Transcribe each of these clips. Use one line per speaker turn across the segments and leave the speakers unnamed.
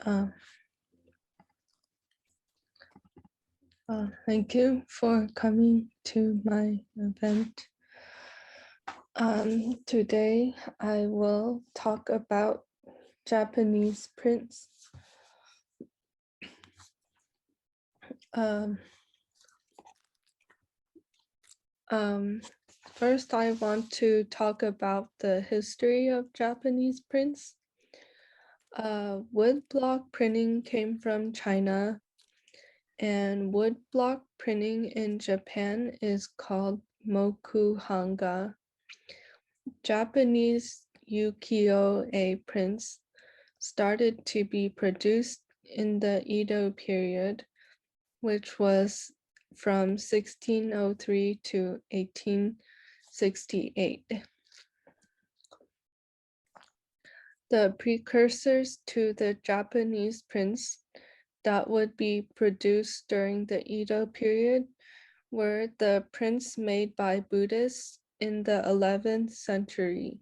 Uh, Thank you for coming to my event. Today I will talk about Japanese prints. First, I want to talk about the history of Japanese prints. Woodblock printing came from China, and woodblock printing in Japan is called mokuhanga. Japanese ukiyo-e prints started to be produced in the Edo period, which was from 1603 to 1868. The precursors to the Japanese prints that would be produced during the Edo period were the prints made by Buddhists in the 11th century.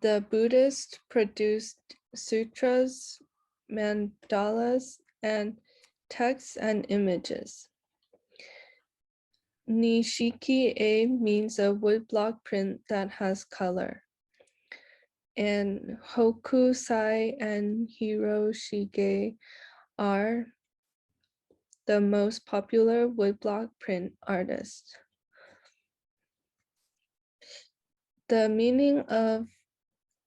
The Buddhists produced sutras, mandalas, and texts and images. Nishiki-e means a woodblock print that has color. And Hokusai and Hiroshige are the most popular woodblock print artists. The meaning of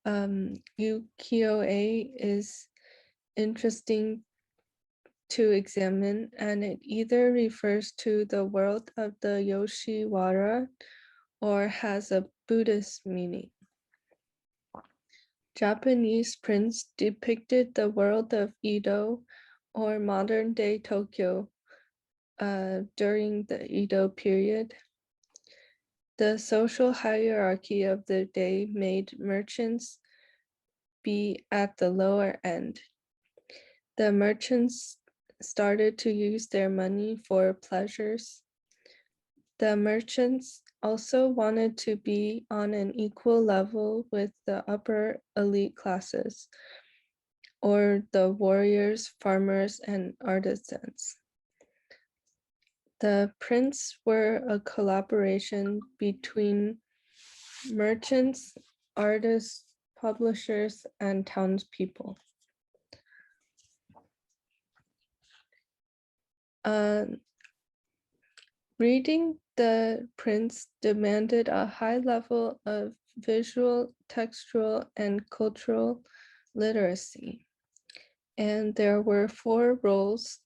ukiyo-e is interesting to examine, and it either refers to the world of the Yoshiwara or has a Buddhist meaning. Japanese prints depicted the world of Edo or modern-day Tokyo during the Edo period. The social hierarchy of the day made merchants be at the lower end. The merchants started to use their money for pleasures. The merchants also wanted to be on an equal level with the upper elite classes, or the warriors, farmers, and artisans. The prints were a collaboration between merchants, artists, publishers, and townspeople. Reading the prints demanded a high level of visual, textual, and cultural literacy. And there were 4 roles: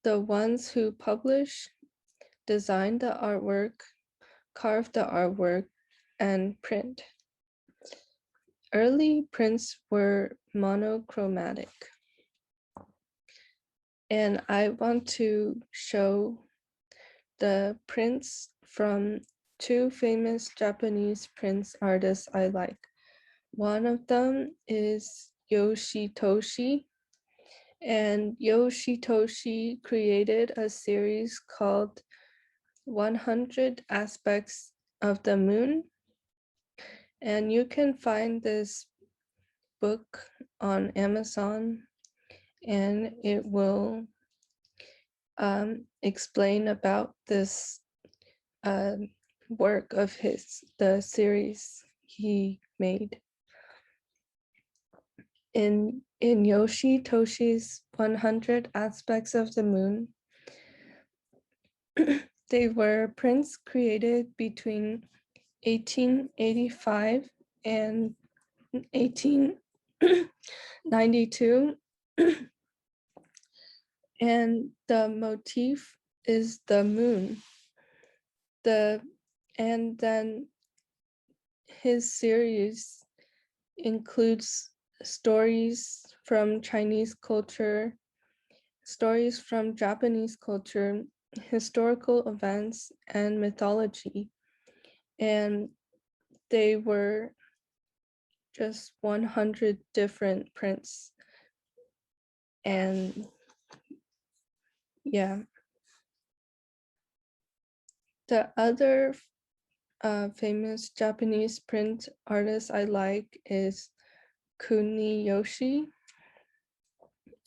the ones who publish, design the artwork, carve the artwork, and print. Early prints were monochromatic. And I want to show the prints from 2 famous Japanese prints artists I like. One of them is Yoshitoshi, and Yoshitoshi created a series called 100 Aspects of the Moon. And you can find this book on Amazon, and it will explain about this work of his, the series he made. In Yoshitoshi's 100 Aspects of the Moon, they were prints created between 1885 and 1892. And the motif is the moon. And then his series includes stories from Chinese culture, stories from Japanese culture, historical events, and mythology. And they were just 100 different prints. And yeah. The other famous Japanese print artist I like is Kuni Yoshi.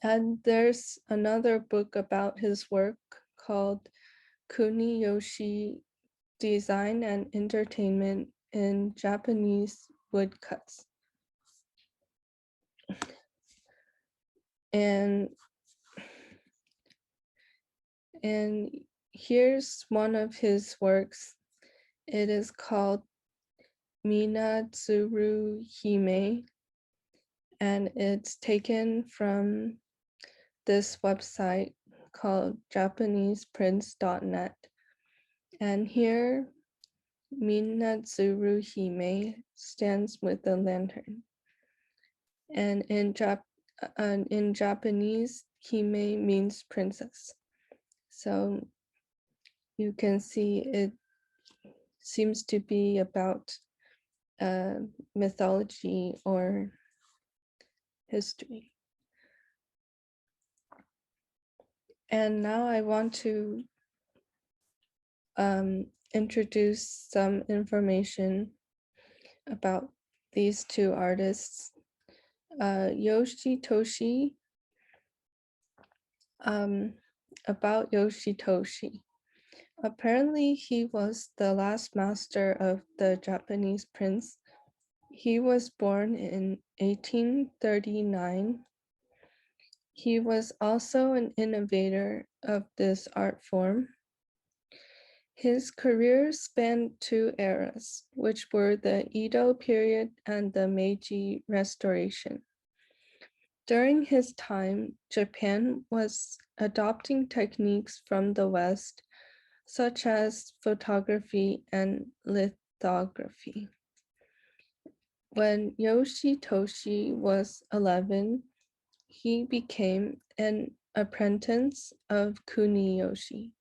And there's another book about his work called Kuni Yoshi Design and Entertainment in Japanese Woodcuts. And here's one of his works. It is called Meena Tsuru Hime, and it's taken from this website called JapanesePrince.net. And here, Minatsuru Hime stands with a lantern. And in Japanese, Hime means princess. So you can see it seems to be about mythology or history. And now I want to introduce some information about these two artists. Yoshitoshi, about Yoshitoshi. Apparently, he was the last master of the Japanese prince. He was born in 1839. He was also an innovator of this art form. His career spanned two eras, which were the Edo period and the Meiji Restoration. During his time, Japan was adopting techniques from the West, such as photography and lithography. When Yoshitoshi was 11, he became an apprentice of Kuni Yoshi.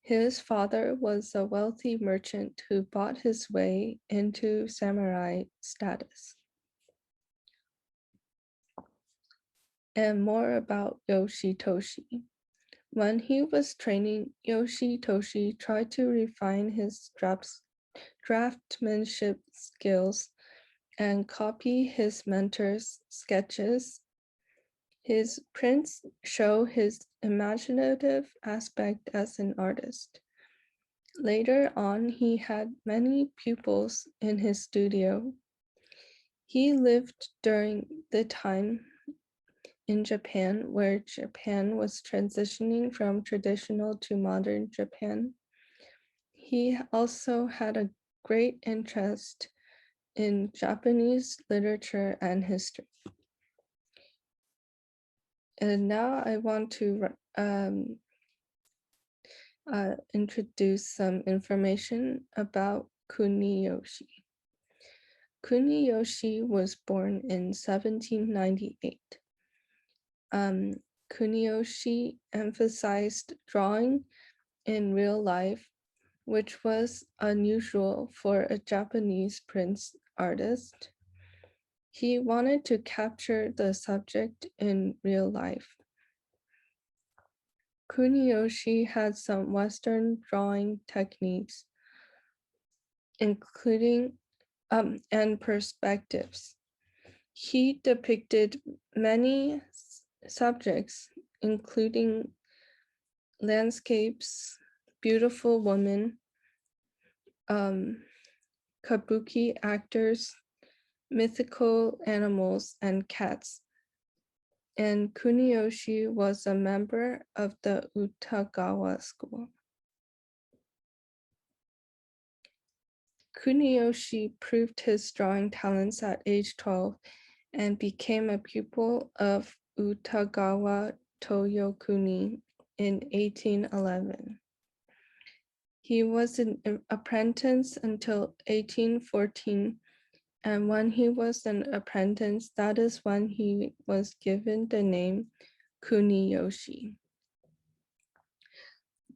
His father was a wealthy merchant who bought his way into samurai status. And more about Yoshitoshi. When he was training, Yoshitoshi tried to refine his draftsmanship skills and copy his mentor's sketches. His prints show his imaginative aspect as an artist. Later on, he had many pupils in his studio. He lived during the time in Japan where Japan was transitioning from traditional to modern Japan. He also had a great interest in Japanese literature and history. And now I want to introduce some information about Kuni Yoshi. Kuni Yoshi was born in 1798. Kuni Yoshi emphasized drawing in real life, which was unusual for a Japanese prince artist. He wanted to capture the subject in real life. Kuni Yoshi had some Western drawing techniques, including and perspectives. He depicted many subjects, including landscapes, beautiful women, kabuki actors, mythical animals, and cats. And Kuniyoshi was a member of the Utagawa school. Kuniyoshi proved his drawing talents at age 12 and became a pupil of Utagawa Toyokuni in 1811. He was an apprentice until 1814, and when he was an apprentice, that is when he was given the name Kuni Yoshi.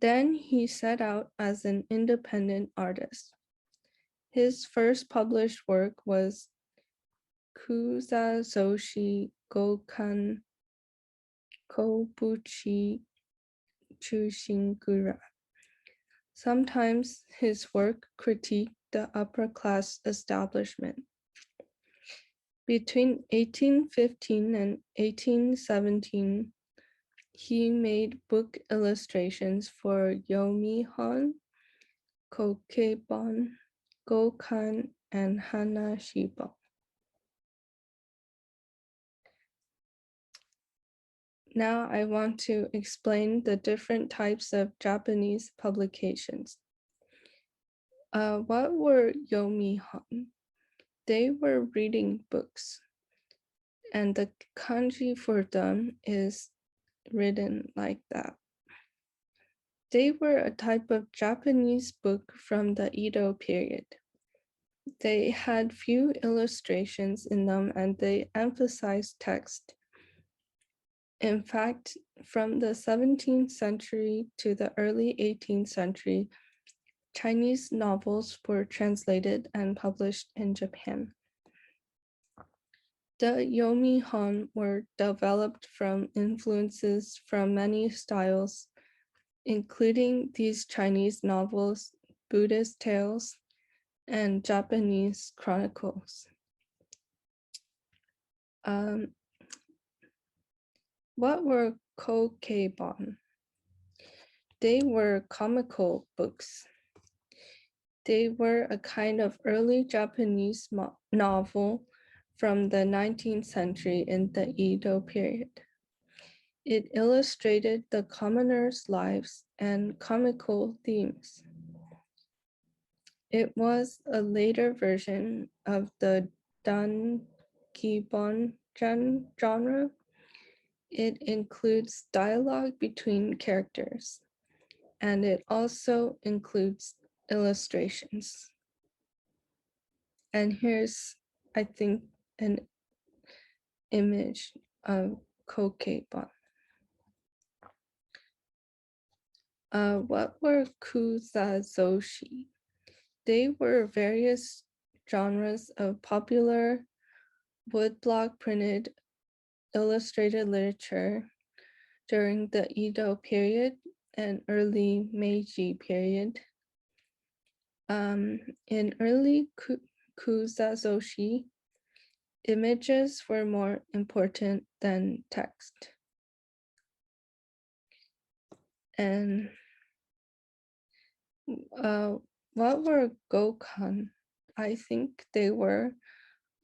Then he set out as an independent artist. His first published work was Kuzazoshi Gokan Kobuchi Chushingura. Sometimes his work critiqued the upper class establishment. Between 1815 and 1817, he made book illustrations for Yomi-hon, Kokebon, Gokan, and Hanashibo. Now I want to explain the different types of Japanese publications. What were Yomi-hon? They were reading books, and the kanji for them is written like that. They were a type of Japanese book from the Edo period. They had few illustrations in them and they emphasized text. In fact, from the 17th century to the early 18th century, Chinese novels were translated and published in Japan. The Yomi-hon were developed from influences from many styles, including these Chinese novels, Buddhist tales, and Japanese chronicles. What were kokebon? They were comical books. They were a kind of early Japanese novel from the 19th century in the Edo period. It illustrated the commoners' lives and comical themes. It was a later version of the dankibon genre. It includes dialogue between characters, and it also includes illustrations. And here's, I think, an image of kokebon. What were kuzazoshi? They were various genres of popular woodblock printed illustrated literature during the Edo period and early Meiji period. In early kuzazoshi, images were more important than text. And what were gokan? I think they were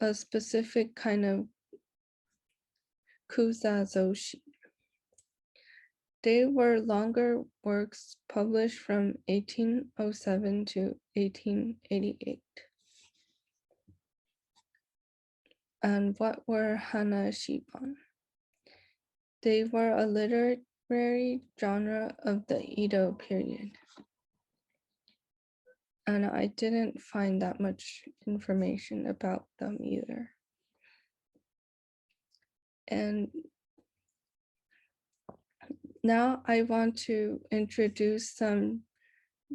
a specific kind of kuzazoshi. They were longer works published from 1807 to 1888. And what were hanashibon? They were a literary genre of the Edo period. And I didn't find that much information about them either. And now I want to introduce some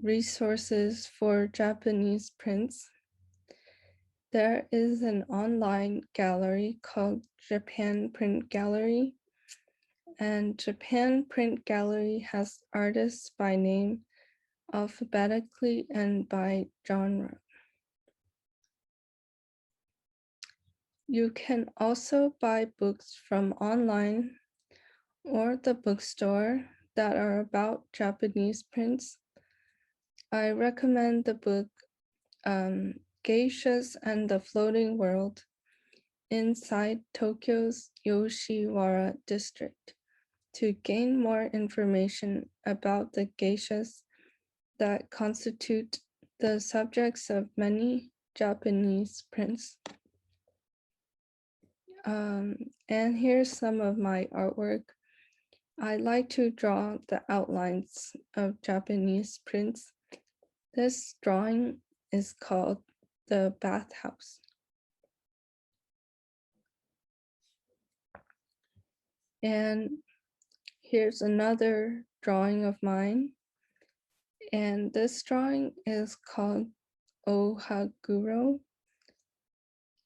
resources for Japanese prints. There is an online gallery called Japan Print Gallery, and Japan Print Gallery has artists by name, alphabetically, and by genre. You can also buy books from online or the bookstore that are about Japanese prints. I recommend the book Geishas and the Floating World inside Tokyo's Yoshiwara district to gain more information about the geishas that constitute the subjects of many Japanese prints. And here's some of my artwork. I like to draw the outlines of Japanese prints. This drawing is called the bathhouse. And here's another drawing of mine. And this drawing is called Ohaguro.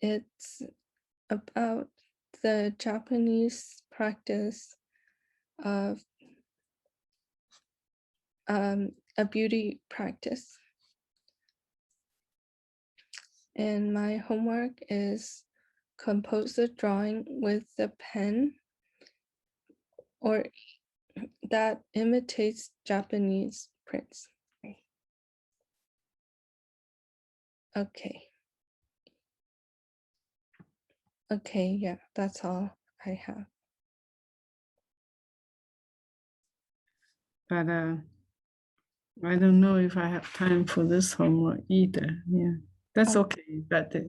It's about the Japanese practice of a beauty practice. And my homework is compose a drawing with the pen or that imitates Japanese prints. Okay. Okay, yeah, that's all I have.
But I don't know if I have time for this homework either. Yeah, that's okay. But